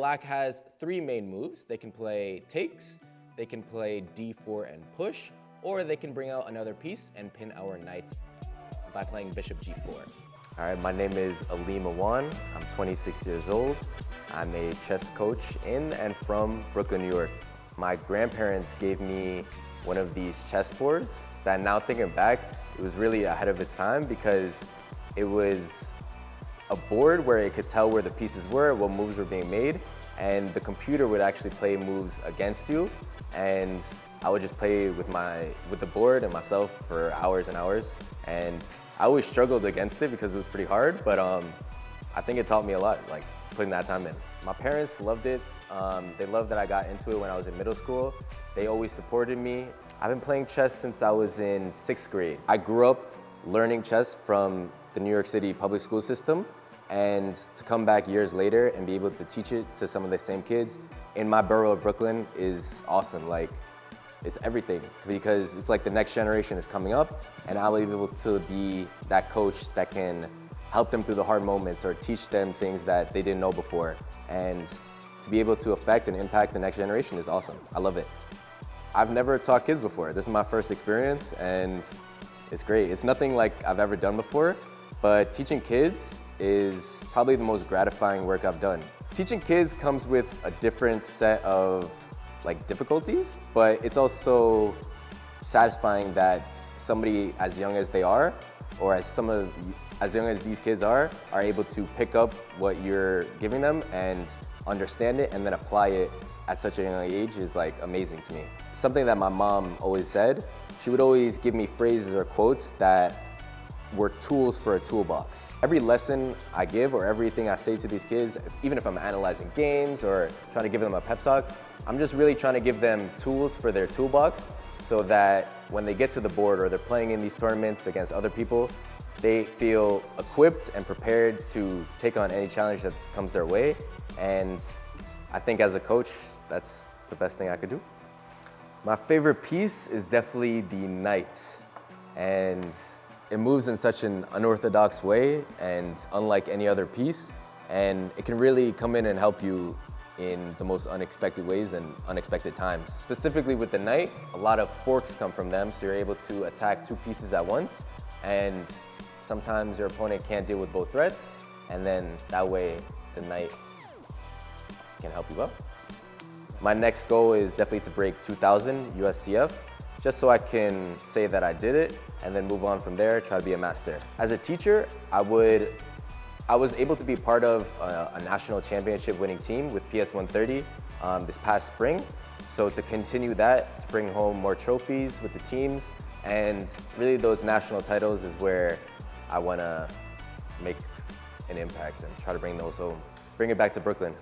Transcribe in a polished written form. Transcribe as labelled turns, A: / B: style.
A: Black has 3 main moves. They can play takes, they can play d4 and push, or they can bring out another piece and pin our knight by playing bishop g4. All right, my name is Aleem Awan. I'm 26 years old. I'm a chess coach in and from Brooklyn, New York. My grandparents gave me one of these chess boards that, now thinking back, it was really ahead of its time because it was a board where it could tell where the pieces were, what moves were being made, and the computer would actually play moves against you, and I would just play with the board and myself for hours and hours. And I always struggled against it because it was pretty hard, but I think it taught me a lot, like putting that time in. My parents loved it. They loved that I got into it when I was in middle school. They always supported me. I've been playing chess since I was in 6th grade. I grew up learning chess from the New York City public school system, and to come back years later and be able to teach it to some of the same kids in my borough of Brooklyn is awesome. Like, it's everything, because it's like the next generation is coming up, and I'll be able to be that coach that can help them through the hard moments or teach them things that they didn't know before. And to be able to affect and impact the next generation is awesome. I love it. I've never taught kids before. This is my first experience, and it's great. It's nothing like I've ever done before, but teaching kids is probably the most gratifying work I've done. Teaching kids comes with a different set of difficulties, but it's also satisfying that somebody as young as they are, or as young as these kids are able to pick up what you're giving them and understand it and then apply it at such a young age is like amazing to me. Something that my mom always said, she would always give me phrases or quotes that were tools for a toolbox. Every lesson I give or everything I say to these kids, even if I'm analyzing games or trying to give them a pep talk, I'm just really trying to give them tools for their toolbox so that when they get to the board or they're playing in these tournaments against other people, they feel equipped and prepared to take on any challenge that comes their way. And I think as a coach, that's the best thing I could do. My favorite piece is definitely the knight. And it moves in such an unorthodox way and unlike any other piece. And it can really come in and help you in the most unexpected ways and unexpected times. Specifically with the knight, a lot of forks come from them, so you're able to attack 2 pieces at once. And sometimes your opponent can't deal with both threats, and then that way the knight can help you up. My next goal is definitely to break 2,000 USCF, just so I can say that I did it and then move on from there, try to be a master. As a teacher, I was able to be part of a national championship winning team with PS 130 this past spring. So to continue that, to bring home more trophies with the teams, and really those national titles is where I want to make an impact and try to bring those home, bring it back to Brooklyn.